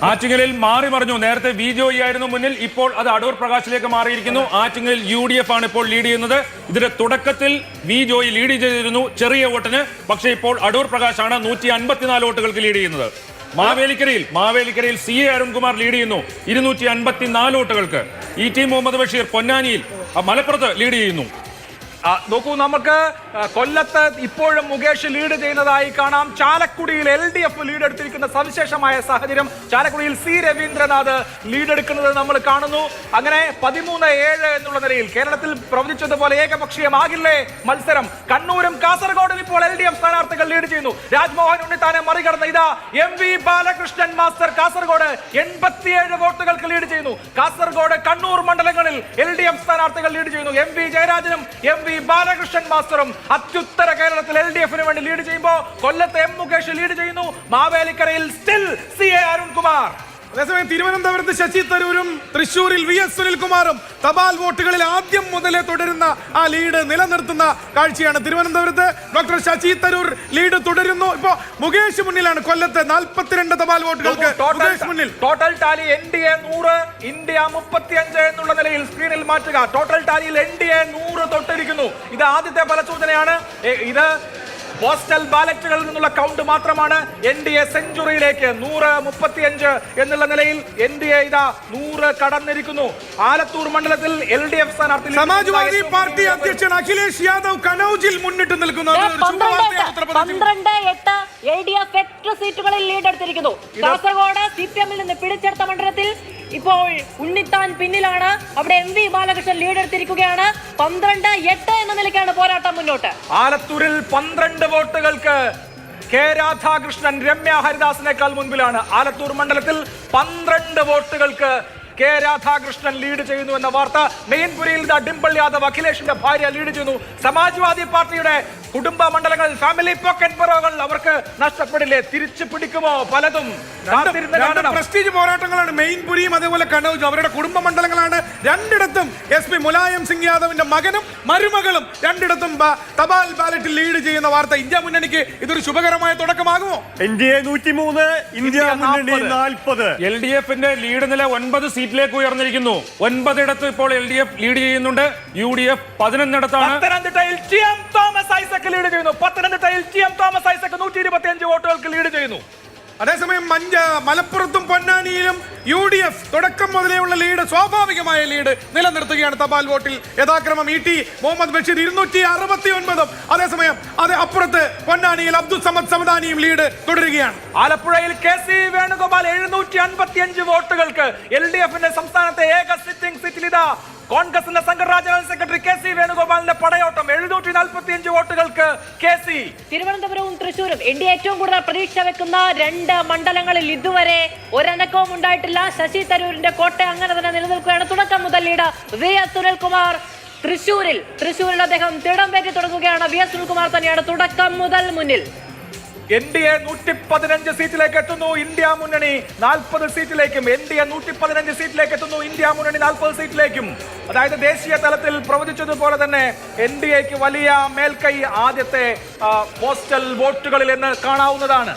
ആറ്റിങ്ങലിൽ മാറി മറിഞ്ഞു. നേരത്തെ വി ജോയി ആയിരുന്നു മുന്നിൽ, ഇപ്പോൾ അത് അടൂർ പ്രകാശിലേക്ക് മാറിയിരിക്കുന്നു. ആറ്റിങ്ങലിൽ UDF ആണ് ഇപ്പോൾ ലീഡ് ചെയ്യുന്നത്. ഇതിന്റെ തുടക്കത്തിൽ വി ജോയി ലീഡ് ചെയ്തിരുന്നു ചെറിയ വോട്ടിന്, പക്ഷേ ഇപ്പോൾ അടൂർ പ്രകാശാണ് 154 വോട്ടുകൾക്ക് ലീഡ് ചെയ്യുന്നത്. മാവേലിക്കരയിൽ CA അരുൺകുമാർ ലീഡ് ചെയ്യുന്നു 254 വോട്ടുകൾക്ക്. ET മുഹമ്മദ് ബഷീർ പൊന്നാനിയിൽ, മലപ്പുറത്ത് ലീഡ് ചെയ്യുന്നു. നോക്കൂ, നമുക്ക് കൊല്ലത്ത് ഇപ്പോഴും മുകേഷ് ലീഡ് ചെയ്യുന്നതായി കാണാം. ചാലക്കുടിയിൽ LDF ലീഡ് എടുത്തിരിക്കുന്ന സവിശേഷമായ സാഹചര്യം. ചാലക്കുടിയിൽ C രവീന്ദ്രനാഥ് ലീഡ് എടുക്കുന്നത് നമ്മൾ കാണുന്നു. അങ്ങനെ 13-7 എന്നുള്ള നിലയിൽ കേരളത്തിൽ പ്രവചിച്ചതുപോലെ ഏകപക്ഷീയമാകില്ലേ മത്സരം. കണ്ണൂരും കാസർഗോഡും ഇപ്പോൾ LDF സ്ഥാനാർത്ഥികൾ ലീഡ് ചെയ്യുന്നു. രാജ്മോഹൻ ഉണ്ണിത്താനെ മറികടന്ന് ഇതാ MV ബാലകൃഷ്ണൻ മാസ്റ്റർ കാസർഗോഡ് 87 വോട്ടുകൾക്ക് ലീഡ് ചെയ്യുന്നു. കാസർഗോഡ് കണ്ണൂർ മണ്ഡലങ്ങളിൽ LDF സ്ഥാനാർത്ഥികൾ ലീഡ് ചെയ്യുന്നു. MV ജയരാജനും MV ബാലകൃഷ്ണൻ മാസ്റ്ററും അത്യുത്തര കേരളത്തിൽ LDF-ന് വേണ്ടി ലീഡ് ചെയ്യുമ്പോൾ കൊല്ലത്ത് M മുകേഷ് ലീഡ് ചെയ്യുന്നു. മാവേലിക്കരയിൽ സ്റ്റിൽ CA അരുൺകുമാർ. അതേസമയം തിരുവനന്തപുരത്ത് ശശി തരൂരും തൃശൂരിൽ VS സുനിൽകുമാറും തപാൽ വോട്ടുകളിൽ ആദ്യം മുതലേ തുടരുന്ന ആ ലീഡ് നിലനിർത്തുന്ന കാഴ്ചയാണ്. തിരുവനന്തപുരത്ത് ഡോക്ടർ ശശി തരൂർ ലീഡ് തുടരുന്നു. ഇപ്പോ മുകേഷ് മുന്നിലാണ്. കൊല്ലത്ത് 42 തപാൽ വോട്ടുകൾക്ക് മുന്നിൽ. ടോട്ടൽ ടാലി NDA 100, ഇന്ത്യ 35 എന്നുള്ള നിലയിൽ സ്ക്രീനിൽ മാറ്റുക. ടോട്ടൽ ടാലിയിൽ NDA 100 തൊട്ടിരിക്കുന്നു. ഇത് ആദ്യത്തെ ഫലസൂചനയാണ്. ഇത് പോസ്റ്റൽ ബാലറ്റുകളിൽ നിന്നുള്ള കൗണ്ട് മാത്രമാണ്. NDA സെഞ്ചുറിയിലേക്ക് 135 എന്നുള്ള നിലയിൽ NDA ഇതാ 100 കടന്നിരിക്കുന്നു. ആലത്തൂർ മണ്ഡലത്തിൽ LDF സ്ഥാനാർത്ഥി സമാജ്വാദി പാർട്ടി അധ്യക്ഷൻ അഖിലേഷ് യാദവ് കനൌജിൽ മുന്നിട്ട് നിൽക്കുന്നു. 12-8 LDF 8 സീറ്റുകളിൽ ലീഡ് എടുത്തിരിക്കുന്നു. കാസർഗോഡ് CPM-ൽ നിന്ന് പിടിച്ചെടുത്ത മണ്ഡലത്തിൽ ഇപ്പോൾ ഉണ്ണിത്താൻ പിന്നിലാണ്. അവിടെ MV ബാലകൃഷ്ണൻ ലീഡ് എടുത്തിരിക്കുകയാണ്. 12-8 എന്ന നിലയ്ക്കാണ് പോരാട്ടം മുന്നോട്ട്. ആലത്തൂരിൽ 12 വോട്ടുകൾക്ക് K രാധാകൃഷ്ണൻ രമ്യ ഹരിദാസിനേക്കാൾ മുൻപിലാണ്. ആലത്തൂർ മണ്ഡലത്തിൽ 12 വോട്ടുകൾക്ക് K രാധാകൃഷ്ണൻ ലീഡ് ചെയ്യുന്നു എന്ന വാർത്ത. മെയിൻപുരിയിൽ ഡിംപിൾ യാദവ് അഖിലേഷിന്റെ ഭാര്യ ലീഡ് ചെയ്യുന്നു. സമാജ്വാദി പാർട്ടിയുടെ കുടുംബ മണ്ഡലങ്ങൾ, ഫാമിലി പോക്കറ്റ് ബറോകൾ അവർക്ക് നഷ്ടപ്പെടില്ലേ? തിരിച്ചു പിടിക്കുമോ? പലതും പ്രസ്റ്റീജ് പോരാട്ടങ്ങളാണ്. മെയിൻപുരിയും അതേപോലെ കനൌജും അവരുടെ കുടുംബ മണ്ഡലങ്ങളാണ്. രണ്ടിടത്തും SP മുലായം സിംഗ് യാദവിന്റെ മകനും മരുമകളും രണ്ടിടത്തും തപാൽ ബാലറ്റിൽ ലീഡ് ചെയ്യുന്ന വാർത്ത. ഇന്ത്യ മുന്നണിക്ക് ഇതൊരു ശുഭകരമായ തുടക്കമാകുമോ? NDA 103, ഇന്ത്യ മുന്നണി 40. LDF-ന്റെ ലീഡ് നില 9 സീറ്റിലേക്ക് ഉയർന്നിരിക്കുന്നു. 9 ഇടത്ത് ഇപ്പോൾ LDF ലീഡ് ചെയ്യുന്നുണ്ട്. UDF 11 പത്തനംതിട്ടയിൽ TM തോമസ് ഐസക് ലീഡ് ചെയ്യുന്നു. പത്തനംതിട്ടയിൽ TM തോമസ് ഐസക് 125 വോട്ടുകൾക്ക് ലീഡ് ചെയ്യുന്നു. അതേസമയം മലപ്പുറത്തും പൊന്നാനിയിലും UDF തുടക്കം മുതലേയുള്ള ലീഡ്, സ്വാഭാവികമായ ലീഡ് നിലനിർത്തുകയാണ്. തപാൽ വോട്ടിൽ യഥാക്രമം ET മുഹമ്മദ് ബഷീർ 269. അതേസമയം അപ്പുറത്ത് പൊന്നാനിയിൽ അബ്ദുൾ സമദ് സമദാനിയും ലീഡ് തുടരുകയാണ്. ആലപ്പുഴയിൽ KC വേണുഗോപാൽ 755 വോട്ടുകൾക്ക് LDF-ന്റെ സംസ്ഥാനത്തെ ഏക സിറ്റിംഗ് സീറ്റിൽ ഇതാ കോൺഗ്രസിന്റെ സംഘടനാ ജനറൽ സെക്രട്ടറി KC വേണുഗോപാലിന്റെ പടയോട്ടം. 745 വോട്ടുകൾക്ക് KC. തിരുവനന്തപുരവും തൃശൂരും NDA ഏറ്റവും കൂടുതൽ പ്രതീക്ഷ വെക്കുന്ന 2 മണ്ഡലങ്ങളിൽ ഇതുവരെ ഒരനക്കവും ഉണ്ടായിട്ടില്ല. ശശി തരൂരിന്റെ കോട്ട അങ്ങനെ തന്നെ നിലനിൽക്കുകയാണ്. തുടക്കം മുതൽ ലീഡ് VS സുനിൽകുമാർ. തൃശൂരിൽ അദ്ദേഹം തിടം പേറ്റി തുടങ്ങുകയാണ്. VS സുനിൽകുമാർ തന്നെയാണ് തുടക്കം മുതൽ മുന്നിൽ. NDA 115 സീറ്റിലേക്ക് എത്തുന്നു. ഇന്ത്യ മുന്നണി 40 സീറ്റിലേക്കും. NDA 115 സീറ്റിലേക്ക് എത്തുന്നു. ഇന്ത്യ മുന്നണി 40 സീറ്റിലേക്കും. അതായത് ദേശീയ തലത്തിൽ പ്രവചിച്ചതുപോലെ തന്നെ NDAക്ക് വലിയ മേൽക്കൈ ആദ്യത്തെ പോസ്റ്റൽ വോട്ടുകളിൽ എന്ന് കാണാവുന്നതാണ്.